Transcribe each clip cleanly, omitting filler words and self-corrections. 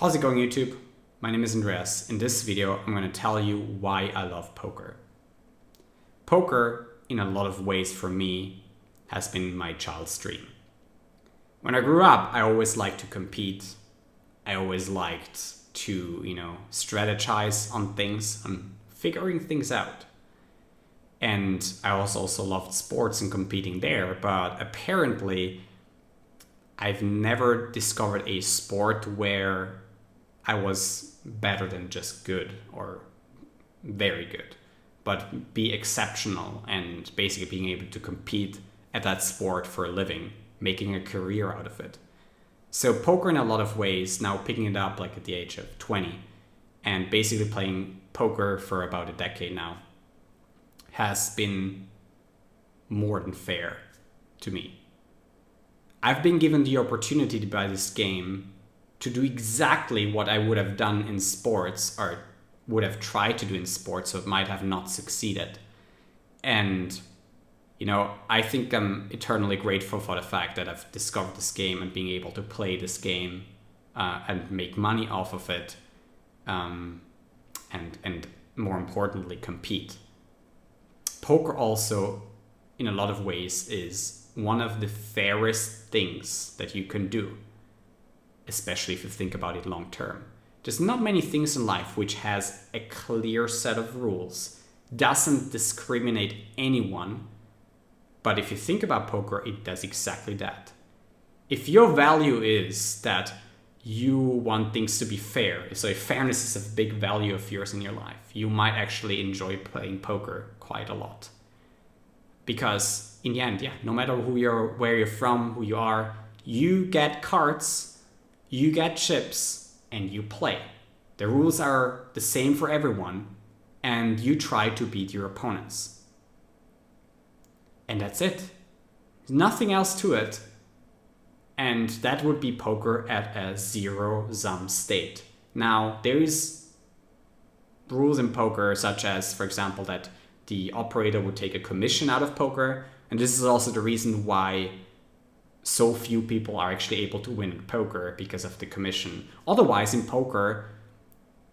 How's it going, YouTube? My name is Andreas. In this video, I'm going to tell you why I love poker. Poker, in a lot of ways for me, has been my child's dream. When I grew up, I always liked to compete. I always liked to, strategize on things, on figuring things out. And I also loved sports and competing there, but apparently I've never discovered a sport where I was better than just good or very good, but be exceptional and basically being able to compete at that sport for a living, making a career out of it. So poker in a lot of ways, now picking it up like at the age of 20 and basically playing poker for about a decade now, has been more than fair to me. I've been given the opportunity to buy this game to do exactly what I would have done in sports or would have tried to do in sports, so it might have not succeeded. And, I think I'm eternally grateful for the fact that I've discovered this game and being able to play this game and make money off of it and more importantly, compete. Poker also, in a lot of ways, is one of the fairest things that you can do, especially if you think about it long term. There's not many things in life which has a clear set of rules, doesn't discriminate anyone, but if you think about poker, it does exactly that. If your value is that you want things to be fair, so if fairness is a big value of yours in your life, you might actually enjoy playing poker quite a lot. Because in the end, no matter where you're from, who you are, you get cards, you get chips, and you play. The rules are the same for everyone, and you try to beat your opponents. And that's it. There's nothing else to it. And that would be poker at a zero-sum state. Now, there is rules in poker, such as, for example, that the operator would take a commission out of poker. And this is also the reason why so few people are actually able to win at poker, because of the commission. Otherwise, in poker,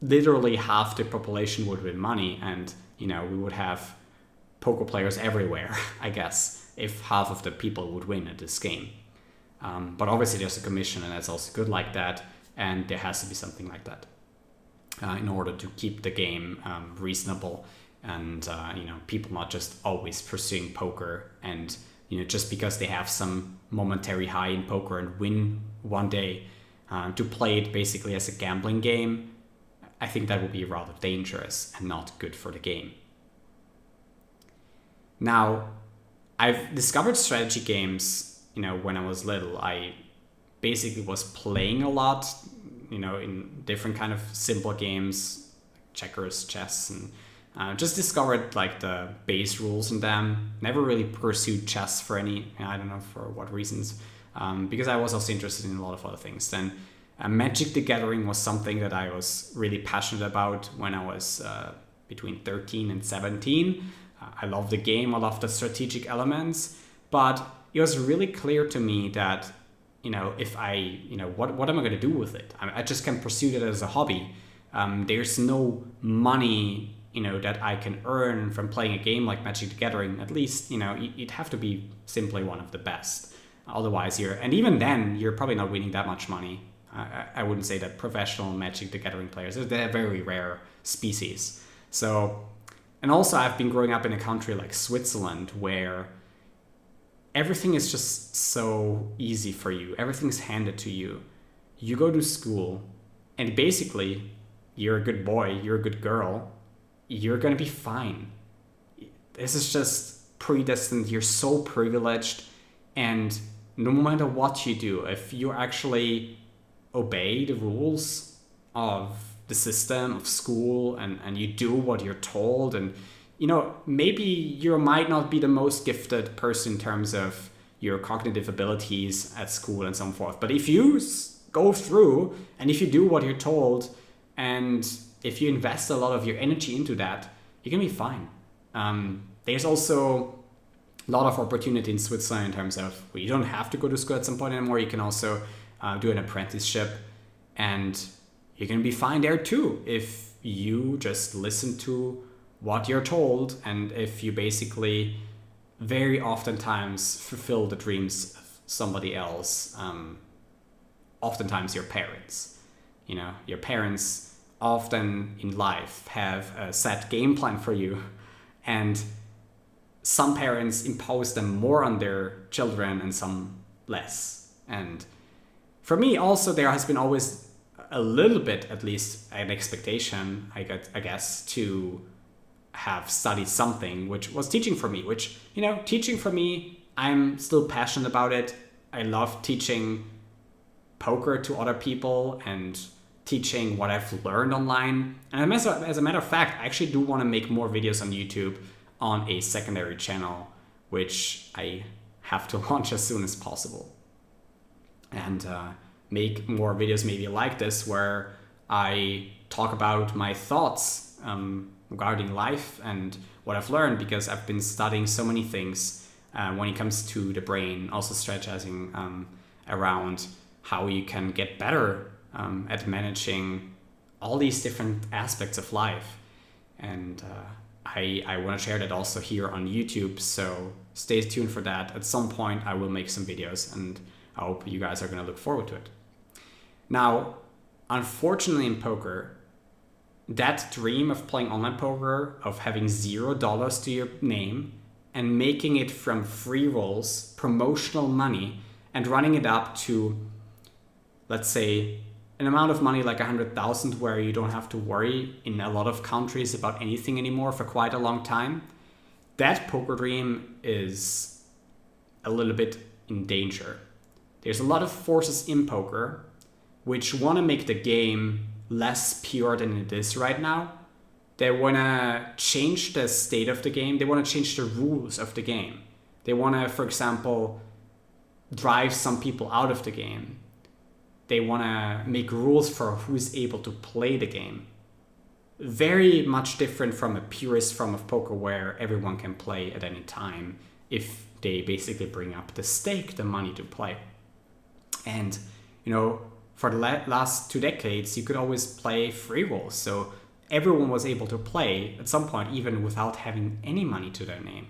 literally half the population would win money, and we would have poker players everywhere, I guess, if half of the people would win at this game. But obviously there's a commission, and that's also good like that, and there has to be something like that in order to keep the game reasonable, and people not just always pursuing poker and just because they have some momentary high in poker and win one day, to play it basically as a gambling game. I think that would be rather dangerous and not good for the game. Now, I've discovered strategy games, when I was little. I basically was playing a lot, in different kind of simple games, checkers, chess, and just discovered like the base rules in them. Never really pursued chess for I don't know for what reasons, because I was also interested in a lot of other things. Then Magic the Gathering was something that I was really passionate about when I was between 13 and 17. I love the game, I love the strategic elements, but it was really clear to me that, if I, what am I going to do with it? I just can pursue it as a hobby. There's no money, that I can earn from playing a game like Magic the Gathering. At least, you'd have to be simply one of the best. Otherwise, and even then, you're probably not winning that much money. I wouldn't say that professional Magic the Gathering players, they're a very rare species. So, and also I've been growing up in a country like Switzerland where everything is just so easy for you. Everything's handed to you. You go to school and basically you're a good boy, you're a good girl, you're going to be fine. This is just predestined. You're so privileged, and no matter what you do, if you actually obey the rules of the system of school and you do what you're told, and maybe you might not be the most gifted person in terms of your cognitive abilities at school and so forth, but if you go through and if you do what you're told and if you invest a lot of your energy into that, you're gonna be fine. There's also a lot of opportunity in Switzerland in terms of you don't have to go to school at some point anymore. You can also do an apprenticeship, and you can be fine there too if you just listen to what you're told, and if you basically very oftentimes fulfill the dreams of somebody else, oftentimes your parents. You know, your parents often in life have a set game plan for you, and some parents impose them more on their children and some less. And for me also, there has been always a little bit, at least, an expectation, I guess, to have studied something which was teaching for me, which, you know, teaching for me, I'm still passionate about it. I love teaching poker to other people and teaching what I've learned online. And as a matter of fact, I actually do want to make more videos on YouTube on a secondary channel, which I have to launch as soon as possible. And make more videos maybe like this, where I talk about my thoughts regarding life and what I've learned, because I've been studying so many things when it comes to the brain, also strategizing around how you can get better at managing all these different aspects of life. And I want to share that also here on YouTube, so stay tuned for that. At some point I will make some videos, and I hope you guys are going to look forward to it. Now, unfortunately in poker, that dream of playing online poker, of having $0 to your name and making it from free rolls, promotional money, and running it up to, let's say, an amount of money like 100,000, where you don't have to worry in a lot of countries about anything anymore for quite a long time, that poker dream is a little bit in danger. There's a lot of forces in poker which want to make the game less pure than it is right now. They want to change the state of the game. They want to change the rules of the game. They want to, for example, drive some people out of the game. They want to make rules for who's able to play the game. Very much different from a purist form of poker where everyone can play at any time if they basically bring up the stake, the money to play. And, you know, for the last 2 decades, you could always play free rolls. So everyone was able to play at some point, even without having any money to their name.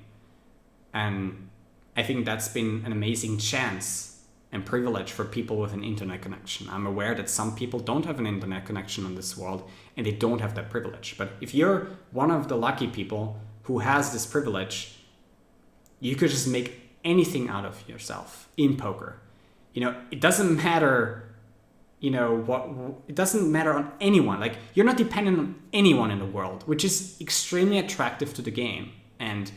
And I think that's been an amazing chance and privilege for people with an internet connection. I'm aware that some people don't have an internet connection in this world, and they don't have that privilege. But if you're one of the lucky people who has this privilege, you could just make anything out of yourself in poker. You know, it doesn't matter, you know, it doesn't matter on anyone. Like, you're not dependent on anyone in the world, which is extremely attractive to the game. And,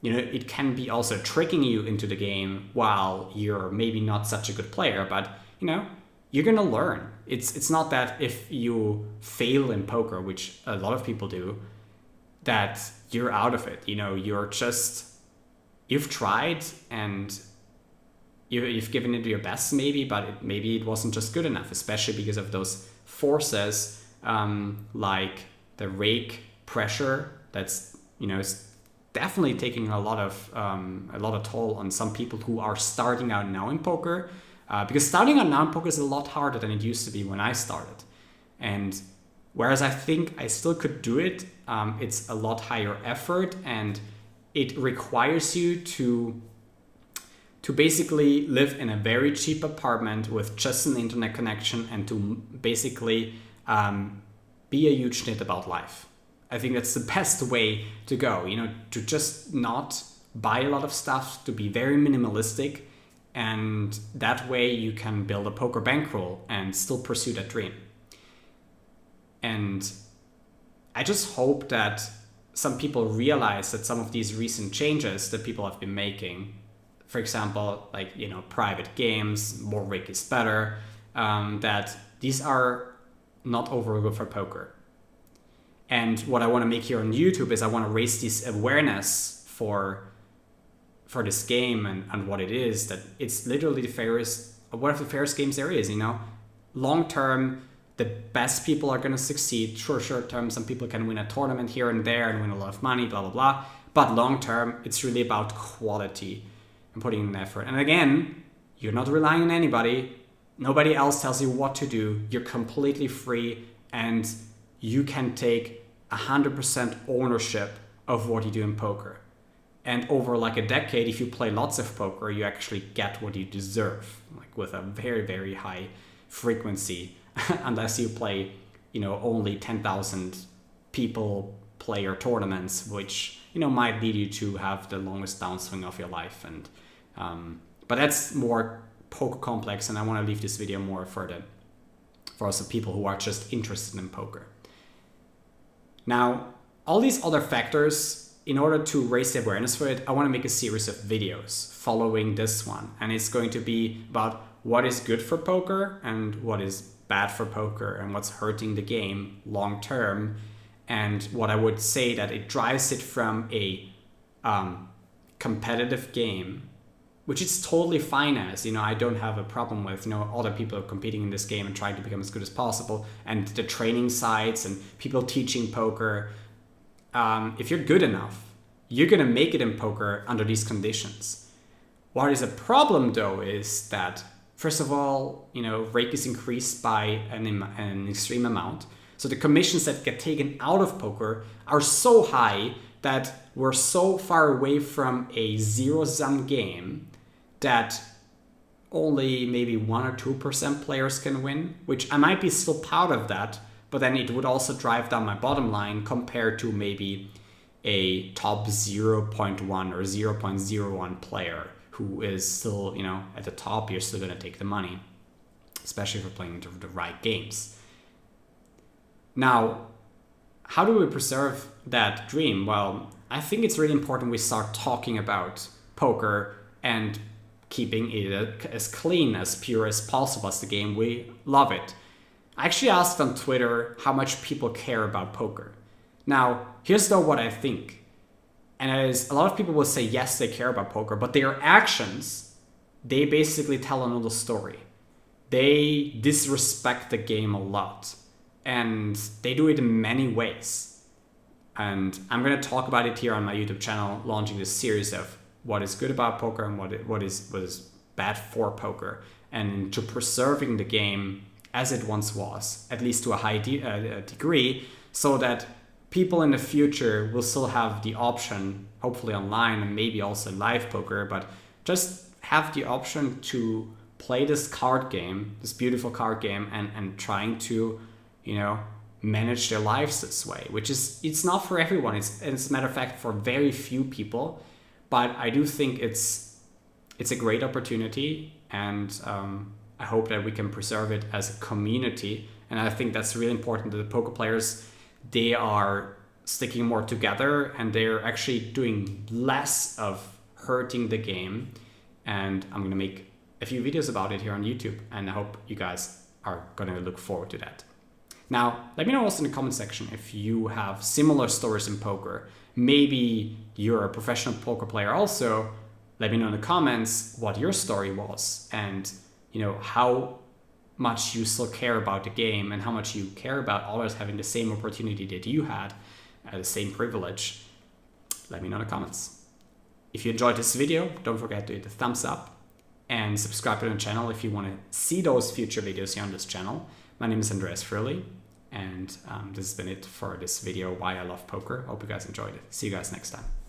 you know, it can be also tricking you into the game while you're maybe not such a good player, but, you know, you're going to learn. It's not that if you fail in poker, which a lot of people do, that you're out of it. You know, you've tried and you've given it your best maybe, but maybe it wasn't just good enough, especially because of those forces like the rake pressure that's, you know, is definitely taking a lot of toll on some people who are starting out now in poker, because starting out now in poker is a lot harder than it used to be when I started. And whereas I think I still could do it, it's a lot higher effort, and it requires you to basically live in a very cheap apartment with just an internet connection, and to basically be a huge nit about life. I think that's the best way to go, you know, to just not buy a lot of stuff, to be very minimalistic, and that way you can build a poker bankroll and still pursue that dream. And I just hope that some people realize that some of these recent changes that people have been making, for example, like, you know, private games, more rig is better, that these are not overall good for poker. And what I want to make here on YouTube is I want to raise this awareness for this game and what it is, that it's literally the fairest, one of the fairest games there is, you know. Long term, the best people are going to succeed. Short term, some people can win a tournament here and there and win a lot of money, blah, blah, blah. But long term, it's really about quality and putting in effort. And again, you're not relying on anybody. Nobody else tells you what to do. You're completely free. and you can take 100% ownership of what you do in poker. And over like a decade, if you play lots of poker, you actually get what you deserve, like with a very, very high frequency, unless you play, only 10,000 people player tournaments, which, might lead you to have the longest downswing of your life. And but that's more poker complex, and I want to leave this video more for also people who are just interested in poker. Now, all these other factors, in order to raise the awareness for it, I want to make a series of videos following this one. And it's going to be about what is good for poker and what is bad for poker and what's hurting the game long term. And what I would say that it drives it from a competitive game, which is totally fine as, I don't have a problem with, other people competing in this game and trying to become as good as possible. And the training sites and people teaching poker. If you're good enough, you're going to make it in poker under these conditions. What is a problem, though, is that, first of all, rake is increased by an extreme amount. So the commissions that get taken out of poker are so high that we're so far away from a zero-sum game that only maybe 1 or 2% players can win, which I might be still proud of that. But then it would also drive down my bottom line compared to maybe a top 0.1 or 0.01 player who is still, at the top. You're still going to take the money, especially if you're playing the right games. Now, how do we preserve that dream? Well, I think it's really important we start talking about poker and keeping it as clean, as pure as possible as the game. We love it. I actually asked on Twitter how much people care about poker. Now, here's though what I think. And that is, a lot of people will say, yes, they care about poker, but their actions, they basically tell another story. They disrespect the game a lot. And they do it in many ways. And I'm going to talk about it here on my YouTube channel, launching this series of what is good about poker and what is bad for poker. And to preserving the game as it once was, at least to a high degree, so that people in the future will still have the option, hopefully online and maybe also live poker, but just have the option to play this card game, this beautiful card game, and trying to, manage their lives this way, which is, it's not for everyone. It's as a matter of fact, for very few people, but I do think it's a great opportunity, and I hope that we can preserve it as a community. And I think that's really important that the poker players, they are sticking more together and they're actually doing less of hurting the game. And I'm going to make a few videos about it here on YouTube, and I hope you guys are going to look forward to that. Now, let me know also in the comment section if you have similar stories in poker. Maybe you're a professional poker player also. Let me know in the comments what your story was, and how much you still care about the game and how much you care about others having the same opportunity that you had, the same privilege. Let me know in the comments. If you enjoyed this video, don't forget to hit the thumbs up and subscribe to the channel if you want to see those future videos here on this channel. My name is Andreas, and this has been it for this video, Why I Love Poker. Hope you guys enjoyed it. See you guys next time.